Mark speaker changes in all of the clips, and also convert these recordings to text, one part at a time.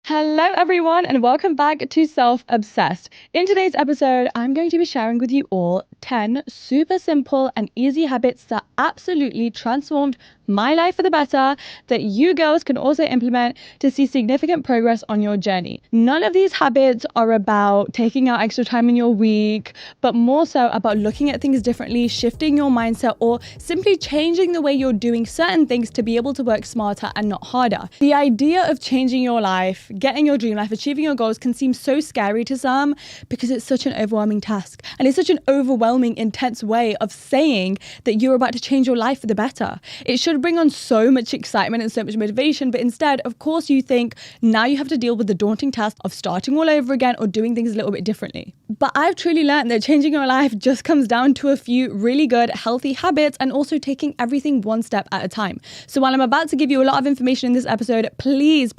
Speaker 1: Hello, everyone, and welcome back to Self Obsessed. In today's episode, I'm going to be sharing with you all 10 super simple and easy habits that absolutely transformed my life for the better that you girls can also implement to see significant progress on your journey. None of these habits are about taking out extra time in your week, but more so about looking at things differently, shifting your mindset, or simply changing the way you're doing certain things to be able to work smarter and not harder. The idea of changing your life, getting your dream life, achieving your goals can seem so scary to some because it's such an overwhelming task. And it's such an overwhelming, intense way of saying that you're about to change your life for the better. It should bring on so much excitement and so much motivation, but instead, of course, you think now you have to deal with the daunting task of starting all over again or doing things a little bit differently. But I've truly learned that changing your life just comes down to a few really good, healthy habits and also taking everything one step at a time. So while I'm about to give you a lot of information in this episode, please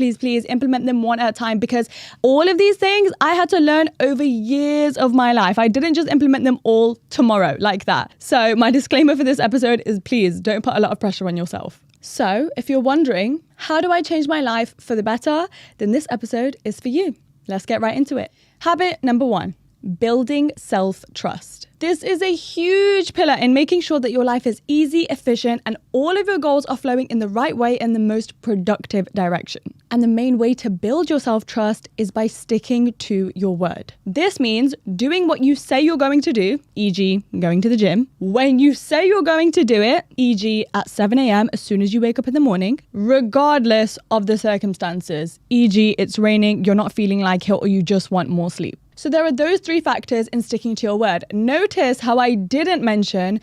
Speaker 1: implement them one at a time, because all of these things I had to learn over years of my life. I didn't just implement them all tomorrow like that. So my disclaimer for this episode is please don't put a lot of pressure on yourself. So if you're wondering, how do I change my life for the better? Then this episode is for you. Let's get right into it. Habit number 1. Building self-trust. This is a huge pillar in making sure that your life is easy, efficient, and all of your goals are flowing in the right way in the most productive direction. And the main way to build your self-trust is by sticking to your word. This means doing what you say you're going to do, e.g. going to the gym, when you say you're going to do it, e.g. at 7 a.m. as soon as you wake up in the morning, regardless of the circumstances, e.g. it's raining, you're not feeling like it, or you just want more sleep. So there are those 3 factors in sticking to your word. Notice how I didn't mention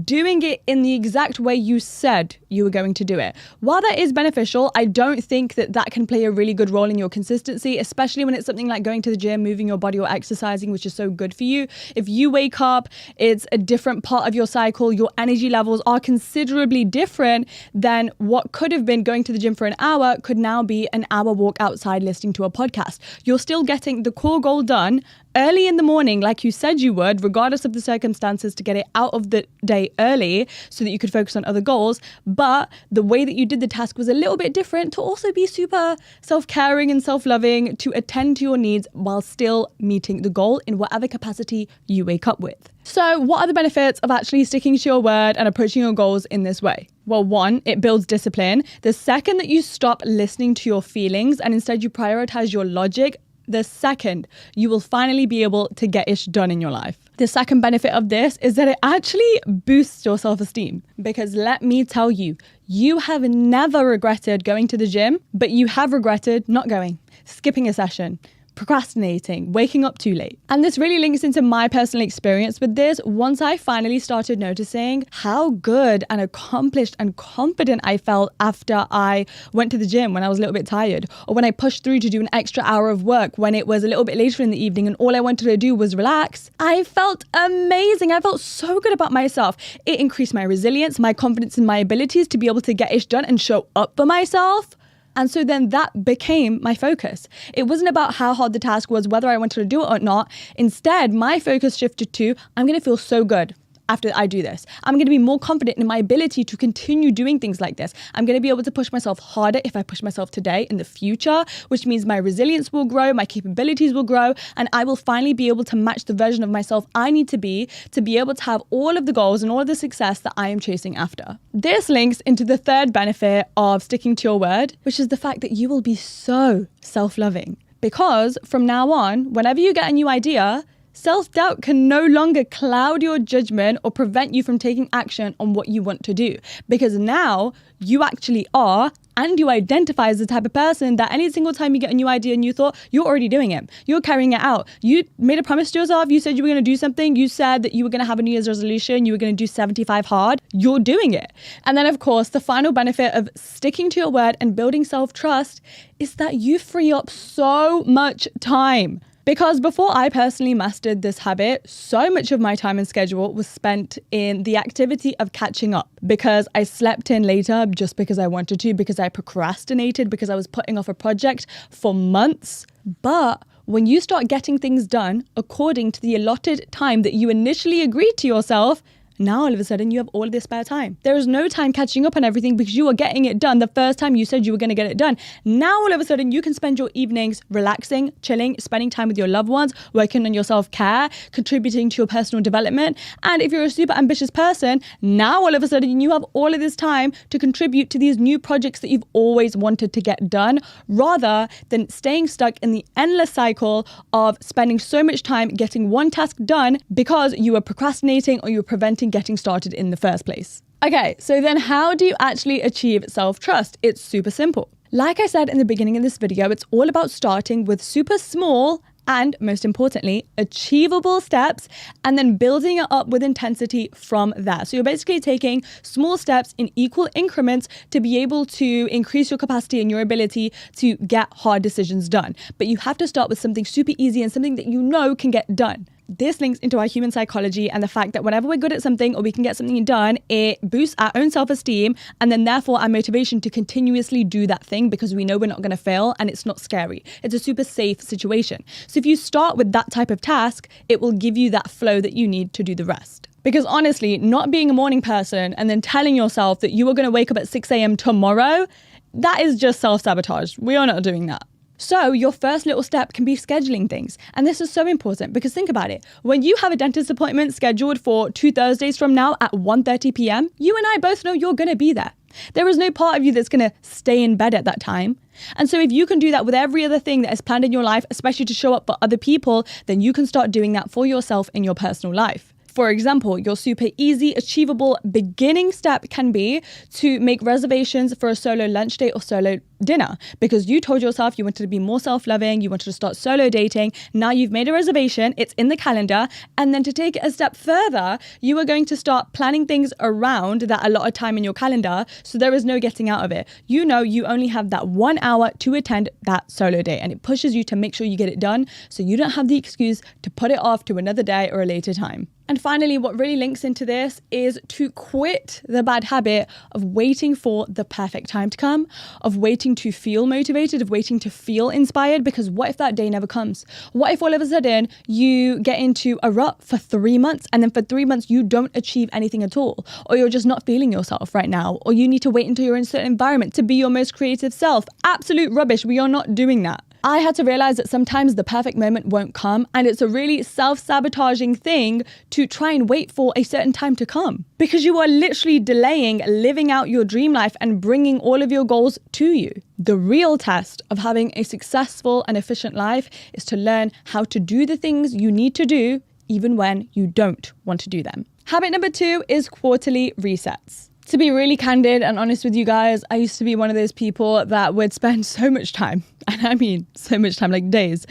Speaker 1: doing it in the exact way you said you were going to do it. While that is beneficial, I don't think that can play a really good role in your consistency, especially when it's something like going to the gym, moving your body, or exercising, which is so good for you. If you wake up, it's a different part of your cycle, your energy levels are considerably different than what could have been going to the gym for an hour could now be an hour walk outside listening to a podcast. You're still getting the core goal done early in the morning, like you said you would, regardless of the circumstances, to get it out of the day early so that you could focus on other goals. But the way that you did the task was a little bit different to also be super self-caring and self-loving, to attend to your needs while still meeting the goal in whatever capacity you wake up with. So what are the benefits of actually sticking to your word and approaching your goals in this way? Well, 1, it builds discipline. The second that you stop listening to your feelings and instead you prioritize your logic, the second you will finally be able to get ish done in your life. The second benefit of this is that it actually boosts your self-esteem, because let me tell you, you have never regretted going to the gym, but you have regretted not going, skipping a session, procrastinating, waking up too late. And this really links into my personal experience with this once I finally started noticing how good and accomplished and confident I felt after I went to the gym when I was a little bit tired, or when I pushed through to do an extra hour of work when it was a little bit later in the evening and all I wanted to do was relax. I felt amazing. I felt so good about myself. It increased my resilience, my confidence in my abilities to be able to get ish done and show up for myself. And so then that became my focus. It wasn't about how hard the task was, whether I wanted to do it or not. Instead, my focus shifted to, I'm going to feel so good after I do this. I'm going to be more confident in my ability to continue doing things like this. I'm going to be able to push myself harder if I push myself today in the future, which means my resilience will grow, my capabilities will grow, and I will finally be able to match the version of myself I need to be able to have all of the goals and all of the success that I am chasing after. This links into the third benefit of sticking to your word, which is the fact that you will be so self-loving. Because from now on, whenever you get a new idea, self-doubt can no longer cloud your judgment or prevent you from taking action on what you want to do. Because now you actually are, and you identify as the type of person that any single time you get a new idea and new thought, you're already doing it. You're carrying it out. You made a promise to yourself. You said you were going to do something. You said that you were going to have a New Year's resolution. You were going to do 75 hard. You're doing it. And then, of course, the final benefit of sticking to your word and building self-trust is that you free up so much time. Because before I personally mastered this habit, so much of my time and schedule was spent in the activity of catching up, because I slept in later just because I wanted to, because I procrastinated, because I was putting off a project for months. But when you start getting things done according to the allotted time that you initially agreed to yourself, Now all of a sudden you have all of this spare time. There is no time catching up on everything because you are getting it done the first time you said you were going to get it done. Now all of a sudden you can spend your evenings relaxing, chilling, spending time with your loved ones, working on your self-care, contributing to your personal development. And if you're a super ambitious person, now all of a sudden you have all of this time to contribute to these new projects that you've always wanted to get done, rather than staying stuck in the endless cycle of spending so much time getting one task done because you were procrastinating or you were preventing getting started in the first place. Okay, so then how do you actually achieve self-trust? It's super simple. Like I said in the beginning of this video, it's all about starting with super small and, most importantly, achievable steps, and then building it up with intensity from there. So you're basically taking small steps in equal increments to be able to increase your capacity and your ability to get hard decisions done. But you have to start with something super easy and something that you know can get done. This links into our human psychology and the fact that whenever we're good at something or we can get something done, it boosts our own self-esteem and then therefore our motivation to continuously do that thing because we know we're not going to fail and it's not scary. It's a super safe situation. So if you start with that type of task, it will give you that flow that you need to do the rest. Because honestly, not being a morning person and then telling yourself that you are going to wake up at 6 a.m. tomorrow, that is just self-sabotage. We are not doing that. So your first little step can be scheduling things. And this is so important because think about it. When you have a dentist appointment scheduled for 2 Thursdays from now at 1:30 p.m., you and I both know you're going to be there. There is no part of you that's going to stay in bed at that time. And so if you can do that with every other thing that is planned in your life, especially to show up for other people, then you can start doing that for yourself in your personal life. For example, your super easy, achievable beginning step can be to make reservations for a solo lunch date or solo dinner because you told yourself you wanted to be more self-loving, you wanted to start solo dating. Now you've made a reservation, it's in the calendar. And then to take it a step further, you are going to start planning things around that allotted time in your calendar so there is no getting out of it. You know you only have that 1 hour to attend that solo date and it pushes you to make sure you get it done so you don't have the excuse to put it off to another day or a later time. And finally, what really links into this is to quit the bad habit of waiting for the perfect time to come, of waiting to feel motivated, of waiting to feel inspired, because what if that day never comes? What if all of a sudden you get into a rut for 3 months and then for 3 months you don't achieve anything at all, or you're just not feeling yourself right now, or you need to wait until you're in a certain environment to be your most creative self? Absolute rubbish. We are not doing that. I had to realize that sometimes the perfect moment won't come, and it's a really self-sabotaging thing to try and wait for a certain time to come because you are literally delaying living out your dream life and bringing all of your goals to you. The real test of having a successful and efficient life is to learn how to do the things you need to do even when you don't want to do them. Habit number 2 is quarterly resets. To be really candid and honest with you guys, I used to be one of those people that would spend so much time, and I mean so much time, like days,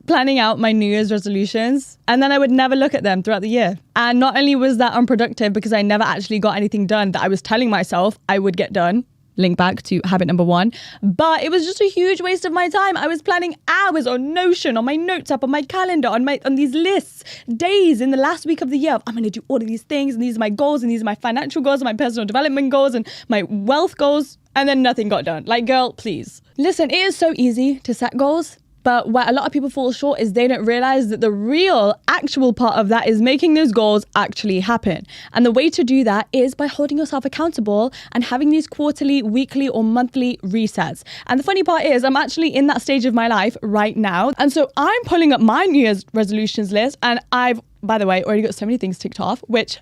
Speaker 1: planning out my New Year's resolutions, and then I would never look at them throughout the year. And not only was that unproductive because I never actually got anything done that I was telling myself I would get done, link back to habit number 1, but it was just a huge waste of my time. I was planning hours on Notion, on my notes app, on my calendar, on these lists, days in the last week of the year. I'm going to do all of these things, and these are my goals, and these are my financial goals, and my personal development goals, and my wealth goals, and then nothing got done. Like, girl, please. Listen, it is so easy to set goals, but where a lot of people fall short is they don't realize that the real actual part of that is making those goals actually happen. And the way to do that is by holding yourself accountable and having these quarterly, weekly, or monthly resets. And the funny part is I'm actually in that stage of my life right now. And so I'm pulling up my New Year's resolutions list, and I've, by the way, already got so many things ticked off, which,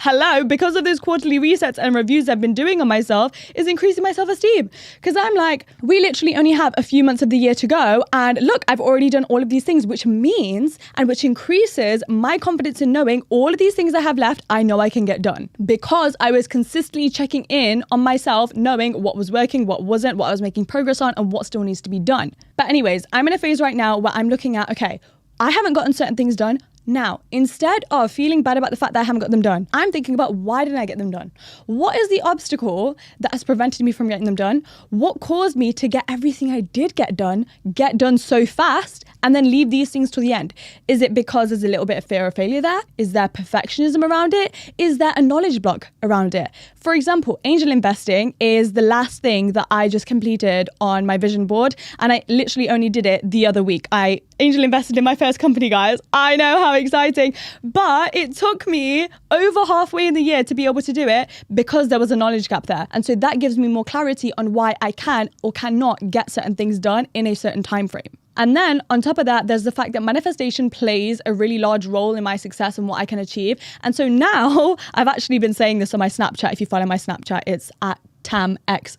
Speaker 1: hello, because of those quarterly resets and reviews I've been doing on myself, is increasing my self-esteem. Because I'm like, we literally only have a few months of the year to go. And look, I've already done all of these things, which means and which increases my confidence in knowing all of these things I have left, I know I can get done. Because I was consistently checking in on myself, knowing what was working, what wasn't, what I was making progress on, and what still needs to be done. But anyways, I'm in a phase right now where I'm looking at, okay, I haven't gotten certain things done. Now, instead of feeling bad about the fact that I haven't got them done, I'm thinking about why didn't I get them done? What is the obstacle that has prevented me from getting them done? What caused me to get everything I did get done so fast and then leave these things to the end? Is it because there's a little bit of fear of failure there? Is there perfectionism around it? Is there a knowledge block around it? For example, angel investing is the last thing that I just completed on my vision board, and I literally only did it the other week. I angel invested in my first company, guys. I know how exciting. But it took me over halfway in the year to be able to do it because there was a knowledge gap there. And so that gives me more clarity on why I can or cannot get certain things done in a certain time frame. And then on top of that, there's the fact that manifestation plays a really large role in my success and what I can achieve. And so now I've actually been saying this on my Snapchat. If you follow my Snapchat, it's at Tam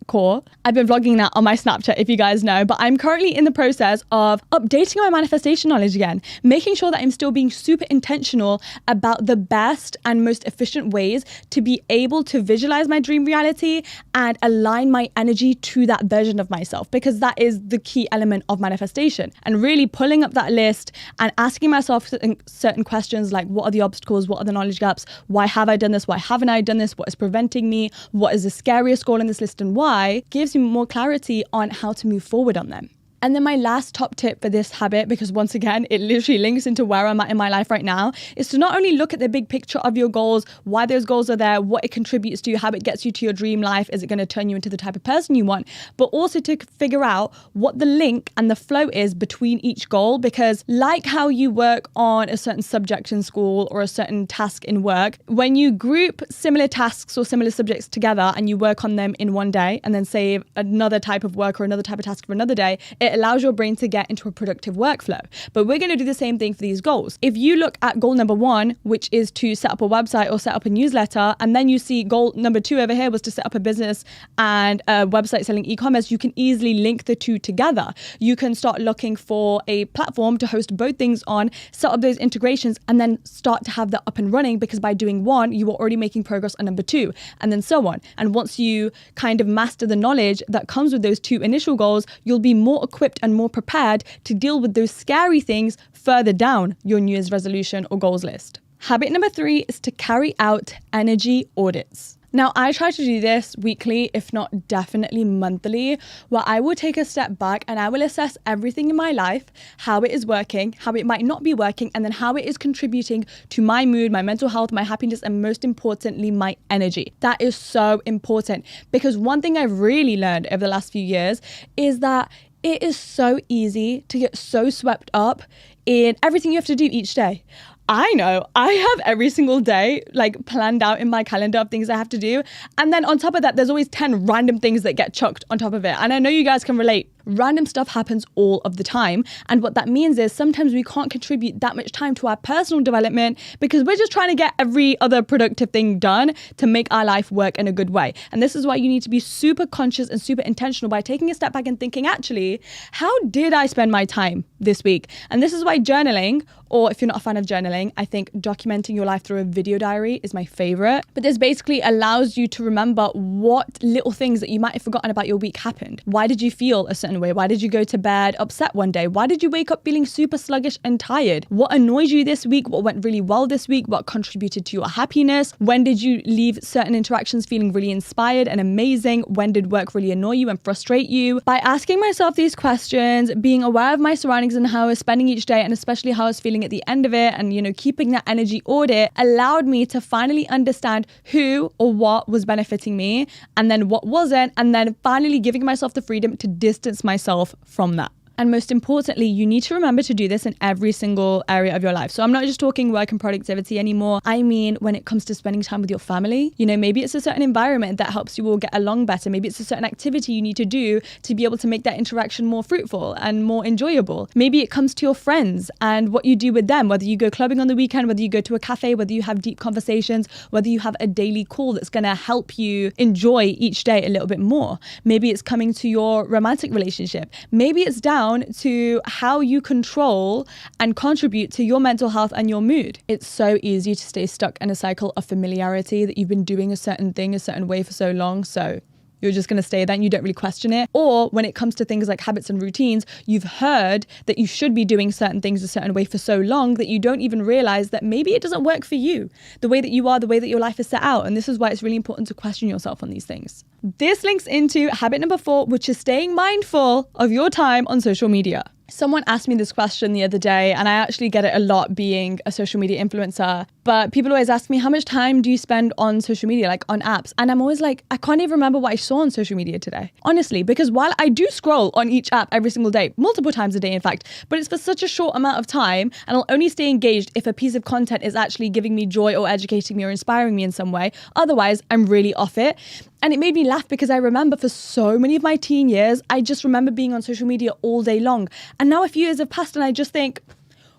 Speaker 1: Kaur. I've been vlogging that on my Snapchat, if you guys know, but I'm currently in the process of updating my manifestation knowledge again, making sure that I'm still being super intentional about the best and most efficient ways to be able to visualize my dream reality and align my energy to that version of myself, because that is the key element of manifestation. And really pulling up that list and asking myself certain questions like, what are the obstacles? What are the knowledge gaps? Why have I done this? Why haven't I done this? What is preventing me? What is the scariest goal in this list and why? Gives you more clarity on how to move forward on them. And then my last top tip for this habit, because once again, it literally links into where I'm at in my life right now, is to not only look at the big picture of your goals, why those goals are there, what it contributes to, how it gets you to your dream life, is it going to turn you into the type of person you want, but also to figure out what the link and the flow is between each goal. Because like how you work on a certain subject in school or a certain task in work, when you group similar tasks or similar subjects together and you work on them in one day and then save another type of work or another type of task for another day, it allows your brain to get into a productive workflow. But we're going to do the same thing for these goals. If you look at goal number 1, which is to set up a website or set up a newsletter, and then you see goal number 2 over here was to set up a business and a website selling e-commerce, you can easily link the two together. You can start looking for a platform to host both things on, set up those integrations, and then start to have that up and running, because by doing one, you are already making progress on number 2, and then so on. And once you kind of master the knowledge that comes with those 2 initial goals, you'll be more equipped and more prepared to deal with those scary things further down your New Year's resolution or goals list. Habit number 3 is to carry out energy audits. Now, I try to do this weekly, if not definitely monthly, where I will take a step back and I will assess everything in my life, how it is working, how it might not be working, and then how it is contributing to my mood, my mental health, my happiness, and most importantly, my energy. That is so important, because one thing I've really learned over the last few years is that it is so easy to get so swept up in everything you have to do each day. I know I have every single day like planned out in my calendar of things I have to do. And then on top of that, there's always 10 random things that get chucked on top of it. And I know you guys can relate. Random stuff happens all of the time. And what that means is sometimes we can't contribute that much time to our personal development because we're just trying to get every other productive thing done to make our life work in a good way. And this is why you need to be super conscious and super intentional by taking a step back and thinking, actually, how did I spend my time this week? And this is why journaling, or if you're not a fan of journaling, I think documenting your life through a video diary is my favorite. But this basically allows you to remember what little things that you might have forgotten about your week happened. Why did you feel a certain way? Why did you go to bed upset one day? Why did you wake up feeling super sluggish and tired? What annoyed you this week? What went really well this week? What contributed to your happiness? When did you leave certain interactions feeling really inspired and amazing? When did work really annoy you and frustrate you? By asking myself these questions, being aware of my surroundings and how I was spending each day, and especially how I was feeling at the end of it, and keeping that energy audit allowed me to finally understand who or what was benefiting me and then what wasn't, and then finally giving myself the freedom to distance myself from that. And most importantly, you need to remember to do this in every single area of your life. So I'm not just talking work and productivity anymore. I mean, when it comes to spending time with your family, maybe it's a certain environment that helps you all get along better. Maybe it's a certain activity you need to do to be able to make that interaction more fruitful and more enjoyable. Maybe it comes to your friends and what you do with them, whether you go clubbing on the weekend, whether you go to a cafe, whether you have deep conversations, whether you have a daily call that's going to help you enjoy each day a little bit more. Maybe it's coming to your romantic relationship. Maybe it's down to how you control and contribute to your mental health and your mood. It's so easy to stay stuck in a cycle of familiarity that you've been doing a certain thing a certain way for so long, so you're just going to stay there and you don't really question it. Or when it comes to things like habits and routines, you've heard that you should be doing certain things a certain way for so long that you don't even realize that maybe it doesn't work for you, the way that you are, the way that your life is set out. And this is why it's really important to question yourself on these things. This links into habit number 4, which is staying mindful of your time on social media. Someone asked me this question the other day, and I actually get it a lot being a social media influencer. But people always ask me, how much time do you spend on social media, like on apps? And I'm always like, I can't even remember what I saw on social media today. Honestly, because while I do scroll on each app every single day, multiple times a day, in fact, but it's for such a short amount of time, and I'll only stay engaged if a piece of content is actually giving me joy or educating me or inspiring me in some way. Otherwise, I'm really off it. And it made me laugh because I remember for so many of my teen years, I just remember being on social media all day long. And now a few years have passed and I just think,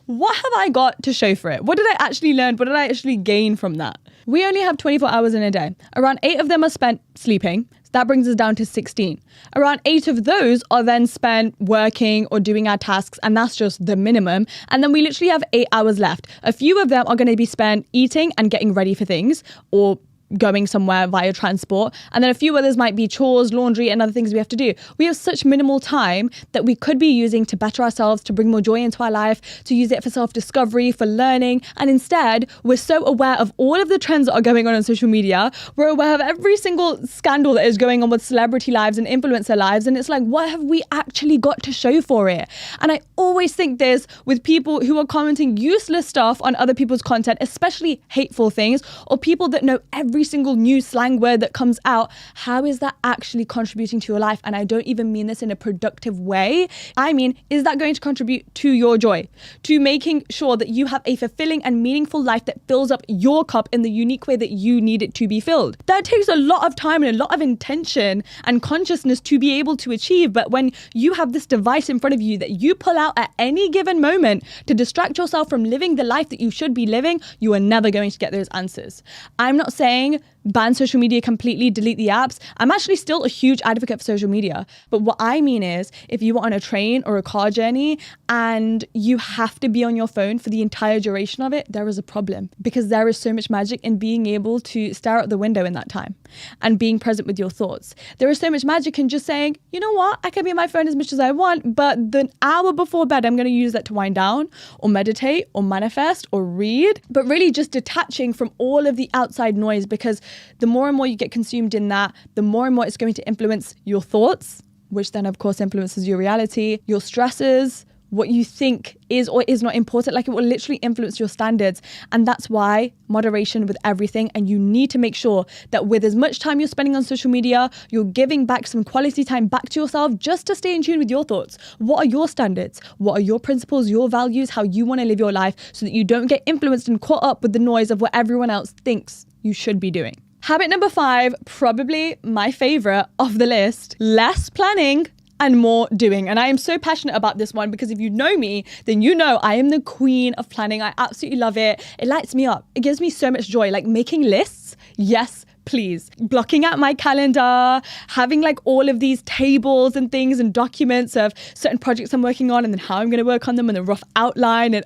Speaker 1: what have I got to show for it? What did I actually learn? What did I actually gain from that? We only have 24 hours in a day. Around 8 of them are spent sleeping. So that brings us down to 16. Around 8 of those are then spent working or doing our tasks, and that's just the minimum. And then we literally have 8 hours left. A few of them are going to be spent eating and getting ready for things, or going somewhere via transport. And then a few others might be chores, laundry, and other things we have to do. We have such minimal time that we could be using to better ourselves, to bring more joy into our life, to use it for self-discovery, for learning. And instead, we're so aware of all of the trends that are going on social media. We're aware of every single scandal that is going on with celebrity lives and influencer lives. And it's like, what have we actually got to show for it? And I always think this with people who are commenting useless stuff on other people's content, especially hateful things, or people that know every single new slang word that comes out. How is that actually contributing to your life? And I don't even mean this in a productive way. I mean, is that going to contribute to your joy, to making sure that you have a fulfilling and meaningful life that fills up your cup in the unique way that you need it to be filled? That takes a lot of time and a lot of intention and consciousness to be able to achieve. But when you have this device in front of you that you pull out at any given moment to distract yourself from living the life that you should be living, you are never going to get those answers. I'm not saying ban social media completely, delete the apps. I'm actually still a huge advocate for social media. But what I mean is, if you are on a train or a car journey and you have to be on your phone for the entire duration of it, there is a problem, because there is so much magic in being able to stare out the window in that time and being present with your thoughts. There is so much magic in just saying, you know what, I can be on my phone as much as I want, but the hour before bed, I'm going to use that to wind down or meditate or manifest or read, but really just detaching from all of the outside noise, because the more and more you get consumed in that, the more and more it's going to influence your thoughts, which then of course influences your reality, your stresses, what you think is or is not important. Like, it will literally influence your standards. And that's why moderation with everything. And you need to make sure that with as much time you're spending on social media, you're giving back some quality time back to yourself, just to stay in tune with your thoughts. What are your standards? What are your principles, your values, how you want to live your life, so that you don't get influenced and caught up with the noise of what everyone else thinks you should be doing. Habit number 5, probably my favorite of the list: less planning and more doing. And I am so passionate about this one, because if you know me, then you know I am the queen of planning. I absolutely love it. It lights me up. It gives me so much joy. Like, making lists, yes, please. Blocking out my calendar, having like all of these tables and things and documents of certain projects I'm working on and then how I'm going to work on them and the rough outline and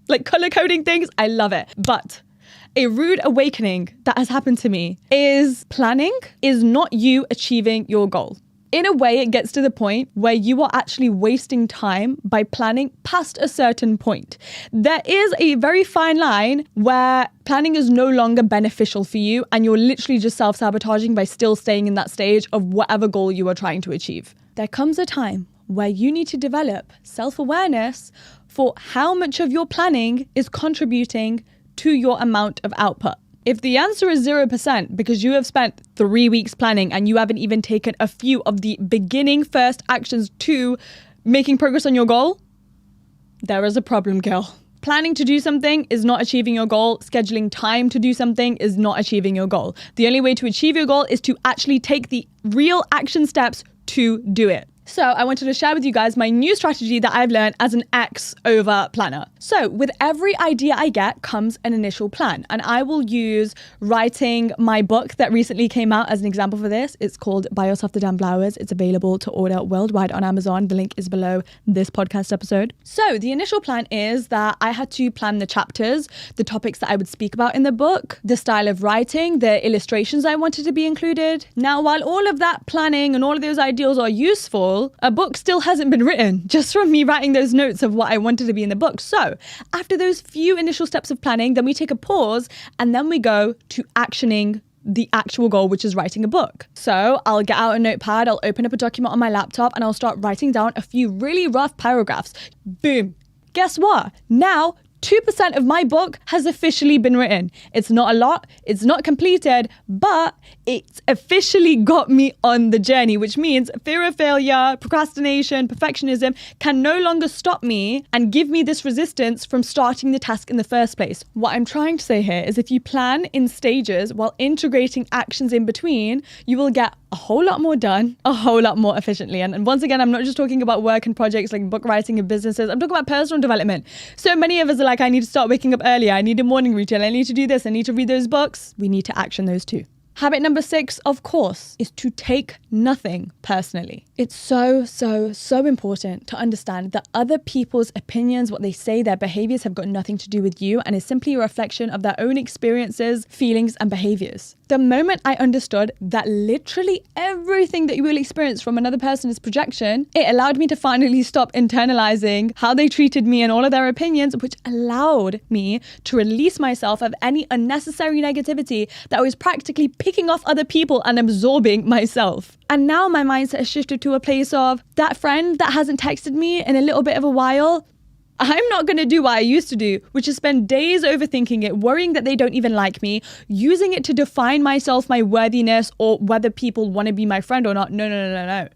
Speaker 1: like color coding things. I love it. But a rude awakening that has happened to me is planning is not you achieving your goal. In a way, it gets to the point where you are actually wasting time by planning past a certain point. There is a very fine line where planning is no longer beneficial for you and you're literally just self-sabotaging by still staying in that stage of whatever goal you are trying to achieve. There comes a time where you need to develop self-awareness for how much of your planning is contributing to your amount of output. If the answer is 0% because you have spent 3 weeks planning and you haven't even taken a few of the beginning first actions to making progress on your goal, there is a problem, girl. Planning to do something is not achieving your goal. Scheduling time to do something is not achieving your goal. The only way to achieve your goal is to actually take the real action steps to do it. So I wanted to share with you guys my new strategy that I've learned as an ex over planner. So with every idea I get comes an initial plan, and I will use writing my book that recently came out as an example for this. It's called Buy Yourself the Damn Flowers. It's available to order worldwide on Amazon. The link is below this podcast episode. So the initial plan is that I had to plan the chapters, the topics that I would speak about in the book, the style of writing, the illustrations I wanted to be included. Now, while all of that planning and all of those ideals are useful, a book still hasn't been written, just from me writing those notes of what I wanted to be in the book. So after those few initial steps of planning, then we take a pause and then we go to actioning the actual goal, which is writing a book. So I'll get out a notepad, I'll open up a document on my laptop and I'll start writing down a few really rough paragraphs. Boom. Guess what? Now 2% of my book has officially been written. It's not a lot, it's not completed, but it's officially got me on the journey, which means fear of failure, procrastination, perfectionism can no longer stop me and give me this resistance from starting the task in the first place. What I'm trying to say here is if you plan in stages while integrating actions in between, you will get a whole lot more done, a whole lot more efficiently. And once again, I'm not just talking about work and projects like book writing and businesses. I'm talking about personal development. So many of us are like, I need to start waking up earlier. I need a morning routine. I need to do this. I need to read those books. We need to action those too. Habit number 6, of course, is to take nothing personally. It's so important to understand that other people's opinions, what they say, their behaviors have got nothing to do with you and is simply a reflection of their own experiences, feelings, and behaviors. The moment I understood that literally everything that you will experience from another person is projection, it allowed me to finally stop internalizing how they treated me and all of their opinions, which allowed me to release myself of any unnecessary negativity that was practically picking off other people and absorbing myself. And now my mindset has shifted to a place of that friend that hasn't texted me in a little bit of a while, I'm not going to do what I used to do, which is spend days overthinking it, worrying that they don't even like me, using it to define myself, my worthiness, or whether people want to be my friend or not. No.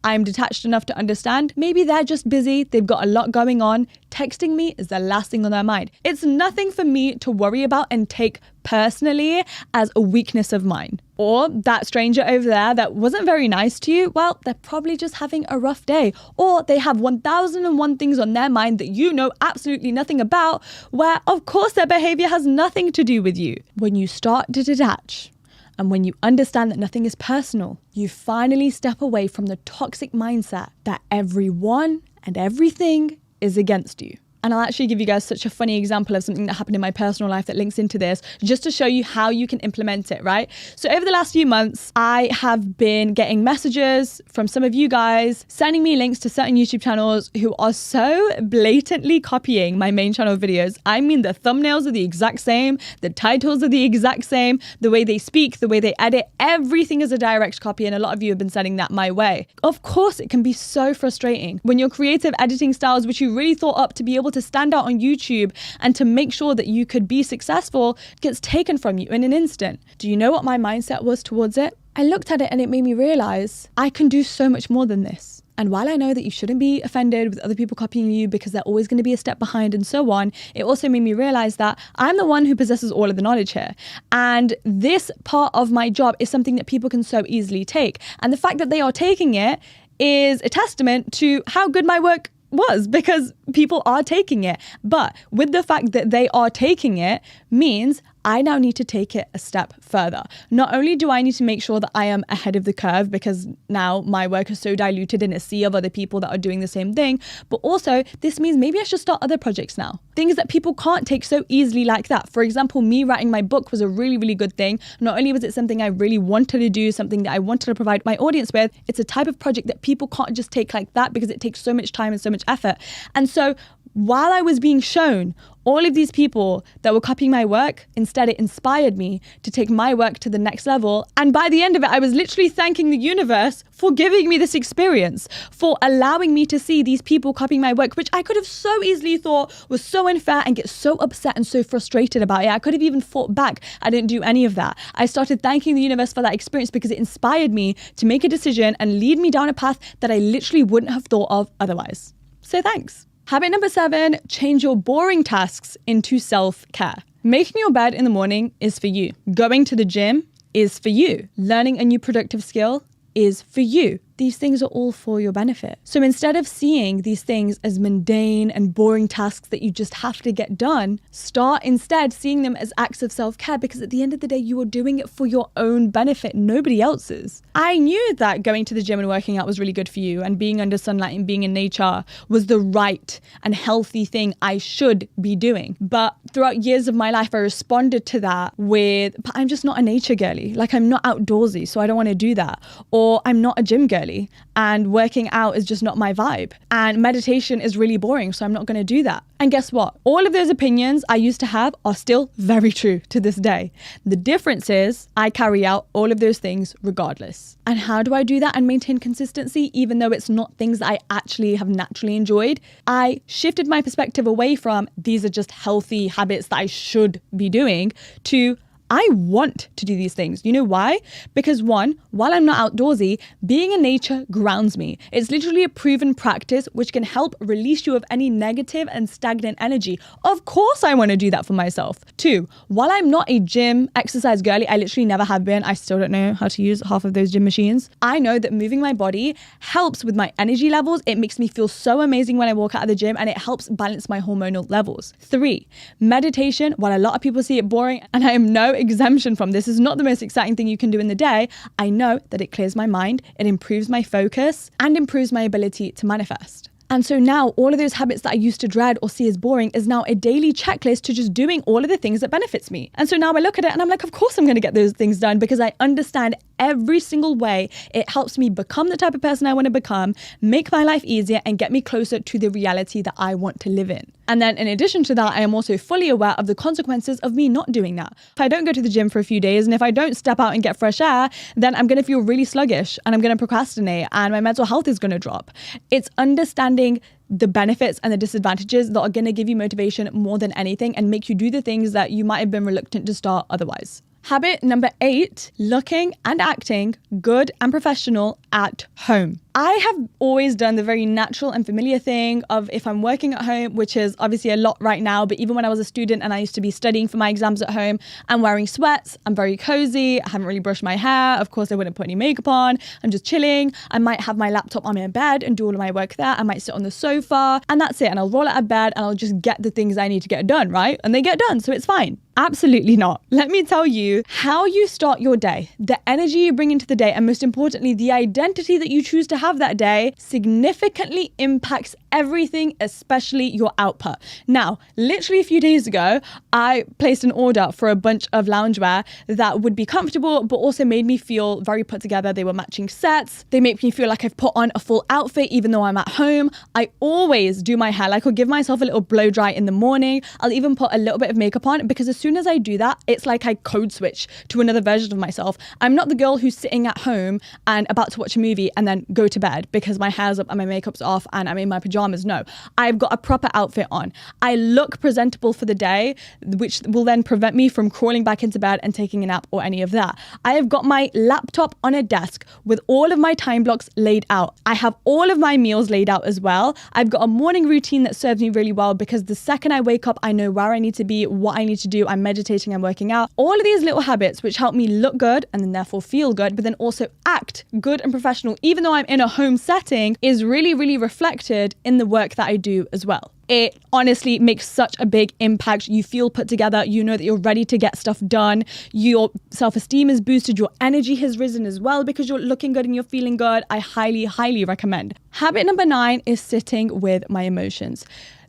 Speaker 1: I'm detached enough to understand maybe they're just busy, they've got a lot going on. Texting me is the last thing on their mind. It's nothing for me to worry about and take personally as a weakness of mine. Or that stranger over there that wasn't very nice to you, well, they're probably just having a rough day. Or they have 1001 things on their mind that you know absolutely nothing about, where of course their behavior has nothing to do with you. When you start to detach, and when you understand that nothing is personal, you finally step away from the toxic mindset that everyone and everything is against you. And I'll actually give you guys such a funny example of something that happened in my personal life that links into this, just to show you how you can implement it, right? So over the last few months, I have been getting messages from some of you guys sending me links to certain YouTube channels who are so blatantly copying my main channel videos. I mean, the thumbnails are the exact same, the titles are the exact same, the way they speak, the way they edit, everything is a direct copy, and a lot of you have been sending that my way. Of course, it can be so frustrating when your creative editing styles, which you really thought up to be able to stand out on YouTube and to make sure that you could be successful, gets taken from you in an instant. Do you know what my mindset was towards it? I looked at it and it made me realize I can do so much more than this. And while I know that you shouldn't be offended with other people copying you because they're always going to be a step behind and so on, it also made me realize that I'm the one who possesses all of the knowledge here. And this part of my job is something that people can so easily take. And the fact that they are taking it is a testament to how good my work was, because people are taking it. But with the fact that they are taking it means I now need to take it a step further. Not only do I need to make sure that I am ahead of the curve because now my work is so diluted in a sea of other people that are doing the same thing, but also this means maybe I should start other projects now. Things that people can't take so easily like that. For example, me writing my book was a really, really good thing. Not only was it something I really wanted to do, something that I wanted to provide my audience with, it's a type of project that people can't just take like that because it takes so much time and so much effort. And so while I was being shown all of these people that were copying my work, instead it inspired me to take my work to the next level. And by the end of it, I was literally thanking the universe for giving me this experience, for allowing me to see these people copying my work, which I could have so easily thought was so unfair and get so upset and so frustrated about it. I could have even fought back. I didn't do any of that. I started thanking the universe for that experience because it inspired me to make a decision and lead me down a path that I literally wouldn't have thought of otherwise. So thanks. Habit number 7, change your boring tasks into self-care. Making your bed in the morning is for you. Going to the gym is for you. Learning a new productive skill is for you. These things are all for your benefit. So instead of seeing these things as mundane and boring tasks that you just have to get done, start instead seeing them as acts of self-care, because at the end of the day, you are doing it for your own benefit, nobody else's. I knew that going to the gym and working out was really good for you, and being under sunlight and being in nature was the right and healthy thing I should be doing. But throughout years of my life, I responded to that with, but I'm just not a nature girly. Like, I'm not outdoorsy, so I don't want to do that. Or I'm not a gym girly. girly and working out is just not my vibe and meditation is really boring, so I'm not going to do that. And guess what? All of those opinions I used to have are still very true to this day. The difference is I carry out all of those things regardless. And how do I do that and maintain consistency even though it's not things that I actually have naturally enjoyed? I shifted my perspective away from these are just healthy habits that I should be doing to I want to do these things. You know why? Because one, while I'm not outdoorsy, being in nature grounds me. It's literally a proven practice which can help release you of any negative and stagnant energy. Of course I want to do that for myself. Two, while I'm not a gym exercise girly, I literally never have been. I still don't know how to use half of those gym machines. I know that moving my body helps with my energy levels. It makes me feel so amazing when I walk out of the gym and it helps balance my hormonal levels. Three, meditation, while a lot of people see it boring, and I am no exemption from this is not the most exciting thing you can do in the day, I know that it clears my mind, it improves my focus, and improves my ability to manifest. And so now all of those habits that I used to dread or see as boring is now a daily checklist to just doing all of the things that benefits me. And so now I look at it and I'm like, of course I'm going to get those things done because I understand every single way it helps me become the type of person I want to become, make my life easier, and get me closer to the reality that I want to live in. And then in addition to that, I am also fully aware of the consequences of me not doing that. If I don't go to the gym for a few days and if I don't step out and get fresh air, then I'm going to feel really sluggish and I'm going to procrastinate and my mental health is going to drop. It's understanding the benefits and the disadvantages that are going to give you motivation more than anything and make you do the things that you might have been reluctant to start otherwise. Habit number 8, looking and acting good and professional at home. I have always done the very natural and familiar thing of if I'm working at home, which is obviously a lot right now, but even when I was a student and I used to be studying for my exams at home, I'm wearing sweats, I'm very cozy, I haven't really brushed my hair, of course I wouldn't put any makeup on, I'm just chilling, I might have my laptop on my bed and do all of my work there, I might sit on the sofa, and that's it, and I'll roll out of bed and I'll just get the things I need to get done, right? And they get done, so it's fine. Absolutely not. Let me tell you, how you start your day, the energy you bring into the day, and most importantly, the identity that you choose to have that day significantly impacts everything, especially your output. Now, literally a few days ago, I placed an order for a bunch of loungewear that would be comfortable, but also made me feel very put together. They were matching sets. They make me feel like I've put on a full outfit, even though I'm at home. I always do my hair. Like I'll give myself a little blow dry in the morning. I'll even put a little bit of makeup on because as soon as I do that, it's like I code switch to another version of myself. I'm not the girl who's sitting at home and about to watch a movie and then go to bed because my hair's up and my makeup's off and I'm in my pajamas. No, I've got a proper outfit on. I look presentable for the day, which will then prevent me from crawling back into bed and taking a nap or any of that. I have got my laptop on a desk with all of my time blocks laid out. I have all of my meals laid out as well. I've got a morning routine that serves me really well because the second I wake up, I know where I need to be, what I need to do. I'm meditating, I'm working out. All of these little habits which help me look good and then therefore feel good, but then also act good and professional, even though I'm in a home setting, is really, really reflected in the work that I do as well. It honestly makes such a big impact. You feel put together. You know that you're ready to get stuff done. Your self-esteem is boosted. Your energy has risen as well because you're looking good and you're feeling good. I highly, highly recommend. Habit number 9 is sitting with my emotions.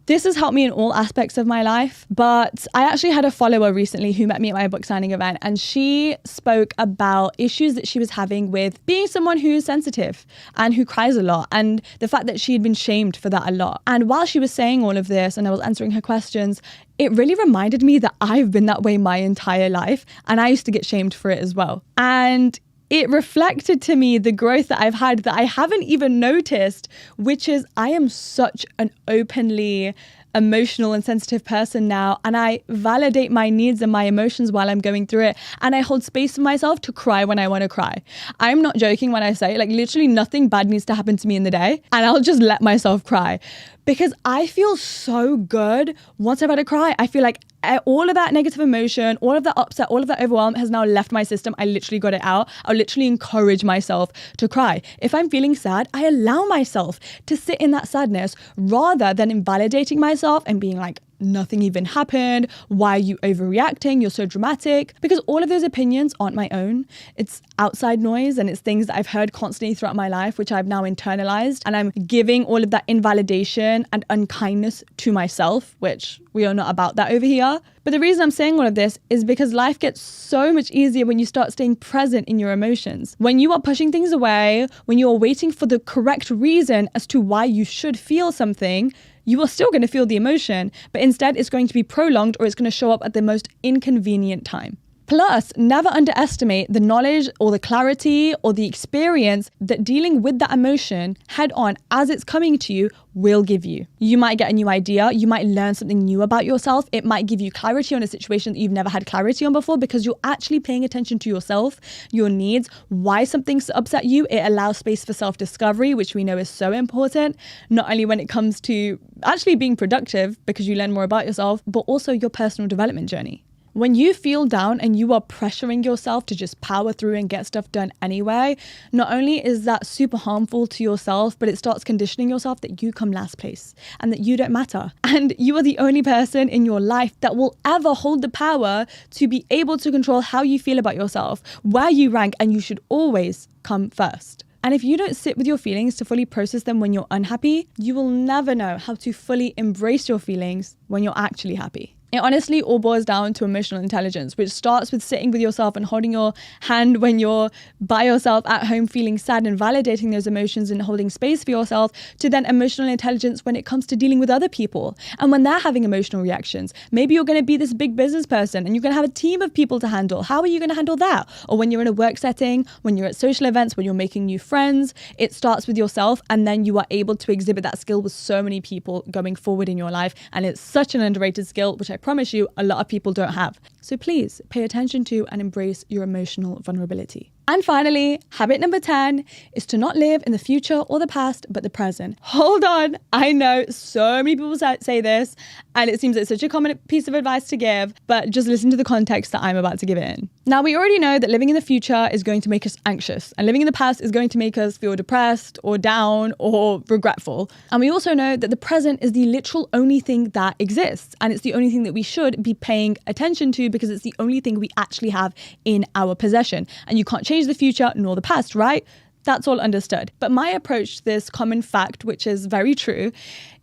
Speaker 1: This has helped me in all aspects of my life, but I actually had a follower recently who met me at my book signing event, and she spoke about issues that she was having with being someone who's sensitive and who cries a lot, and the fact that she had been shamed for that a lot. And while she was saying all of this and I was answering her questions, it really reminded me that I've been that way my entire life, and I used to get shamed for it as well. And it reflected to me the growth that I've had that I haven't even noticed, which is I am such an openly emotional and sensitive person now, and I validate my needs and my emotions while I'm going through it, and I hold space for myself to cry when I want to cry. I'm not joking when I say, like, literally nothing bad needs to happen to me in the day and I'll just let myself cry because I feel so good once I've had a cry. I feel like all of that negative emotion, all of that upset, all of that overwhelm has now left my system. I literally got it out. I'll literally encourage myself to cry. If I'm feeling sad, I allow myself to sit in that sadness rather than invalidating myself and being like, nothing even happened. Why are you overreacting? You're so dramatic. Because all of those opinions aren't my own. It's outside noise and it's things that I've heard constantly throughout my life, which I've now internalized. And I'm giving all of that invalidation and unkindness to myself, which we are not about that over here. But the reason I'm saying all of this is because life gets so much easier when you start staying present in your emotions. When you are pushing things away, when you are waiting for the correct reason as to why you should feel something, you are still going to feel the emotion, but instead it's going to be prolonged or it's going to show up at the most inconvenient time. Plus, never underestimate the knowledge or the clarity or the experience that dealing with that emotion head on as it's coming to you will give you. You might get a new idea. You might learn something new about yourself. It might give you clarity on a situation that you've never had clarity on before because you're actually paying attention to yourself, your needs, why something's upset you. It allows space for self-discovery, which we know is so important, not only when it comes to actually being productive because you learn more about yourself, but also your personal development journey. When you feel down and you are pressuring yourself to just power through and get stuff done anyway, not only is that super harmful to yourself, but it starts conditioning yourself that you come last place and that you don't matter. And you are the only person in your life that will ever hold the power to be able to control how you feel about yourself, where you rank, and you should always come first. And if you don't sit with your feelings to fully process them when you're unhappy, you will never know how to fully embrace your feelings when you're actually happy. It honestly all boils down to emotional intelligence, which starts with sitting with yourself and holding your hand when you're by yourself at home feeling sad and validating those emotions and holding space for yourself, to then emotional intelligence when it comes to dealing with other people and when they're having emotional reactions. Maybe you're going to be this big business person and you're going to have a team of people to handle. How are you going to handle that? Or when you're in a work setting, when you're at social events, when you're making new friends, it starts with yourself, and then you are able to exhibit that skill with so many people going forward in your life. And it's such an underrated skill, which I promise you a lot of people don't have. So please pay attention to and embrace your emotional vulnerability. And finally, habit number 10 is to not live in the future or the past, but the present. Hold on. I know so many people say this, and it seems like such a common piece of advice to give, but just listen to the context that I'm about to give it in. Now, we already know that living in the future is going to make us anxious, and living in the past is going to make us feel depressed or down or regretful. And we also know that the present is the literal only thing that exists, and it's the only thing that we should be paying attention to because it's the only thing we actually have in our possession. And you can't change the future nor the past, right? That's all understood. But my approach to this common fact, which is very true,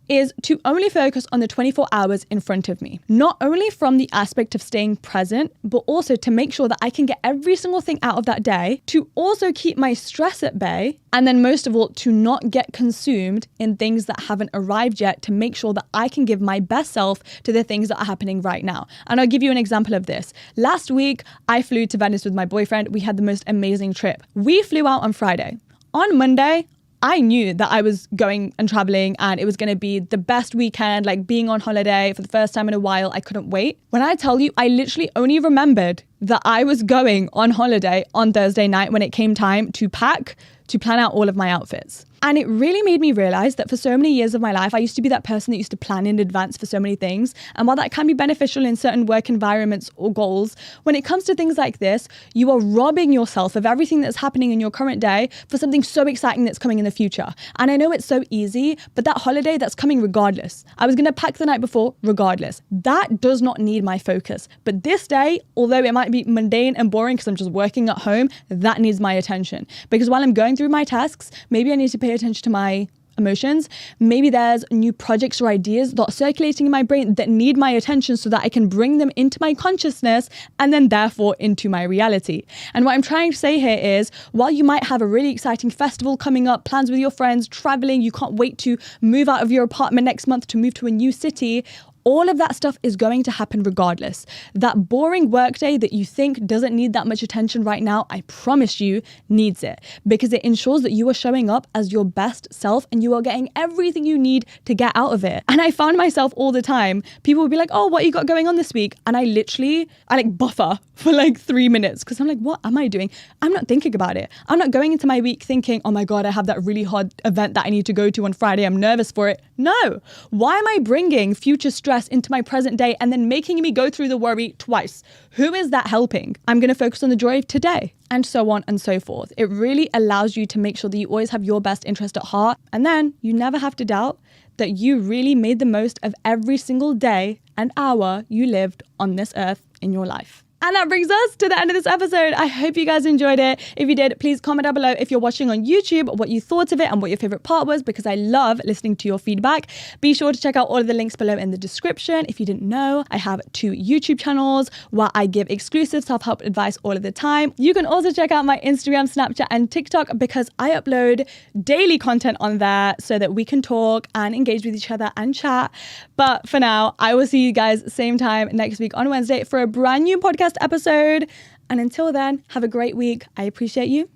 Speaker 1: is to only focus on the 24 hours in front of me. Not only from the aspect of staying present, but also to make sure that I can get every single thing out of that day, to also keep my stress at bay, and then most of all, to not get consumed in things that haven't arrived yet, to make sure that I can give my best self to the things that are happening right now. And I'll give you an example of this. Last week, I flew to Venice with my boyfriend. We had the most amazing trip. We flew out on Friday. On Monday, I knew that I was going and traveling and it was going to be the best weekend, like being on holiday for the first time in a while. I couldn't wait. When I tell you, I literally only remembered that I was going on holiday on Thursday night when it came time to pack, to plan out all of my outfits. And it really made me realize that for so many years of my life, I used to be that person that used to plan in advance for so many things. And while that can be beneficial in certain work environments or goals, when it comes to things like this, you are robbing yourself of everything that's happening in your current day for something so exciting that's coming in the future. And I know it's so easy, but that holiday, that's coming regardless. I was going to pack the night before regardless. That does not need my focus. But this day, although it might be mundane and boring because I'm just working at home, that needs my attention. Because while I'm going through my tasks, maybe I need to pay attention to my emotions. Maybe there's new projects or ideas that are circulating in my brain that need my attention so that I can bring them into my consciousness and then therefore into my reality. And what I'm trying to say here is, while you might have a really exciting festival coming up, plans with your friends, traveling, you can't wait to move out of your apartment next month to move to a new city, all of that stuff is going to happen regardless. That boring workday that you think doesn't need that much attention right now, I promise you needs it, because it ensures that you are showing up as your best self and you are getting everything you need to get out of it. And I found myself all the time, people would be like, oh, what you got going on this week? And I buffer for like 3 minutes because I'm like, what am I doing? I'm not thinking about it. I'm not going into my week thinking, oh my God, I have that really hard event that I need to go to on Friday. I'm nervous for it. No. Why am I bringing future stress into my present day and then making me go through the worry twice? Who is that helping? I'm going to focus on the joy of today, and so on and so forth. It really allows you to make sure that you always have your best interest at heart, and then you never have to doubt that you really made the most of every single day and hour you lived on this earth in your life. And that brings us to the end of this episode. I hope you guys enjoyed it. If you did, please comment down below if you're watching on YouTube what you thought of it and what your favorite part was, because I love listening to your feedback. Be sure to check out all of the links below in the description. If you didn't know, I have 2 YouTube channels where I give exclusive self-help advice all of the time. You can also check out my Instagram, Snapchat, and TikTok because I upload daily content on there so that we can talk and engage with each other and chat. But for now, I will see you guys same time next week on Wednesday for a brand new podcast episode. And until then, have a great week. I appreciate you.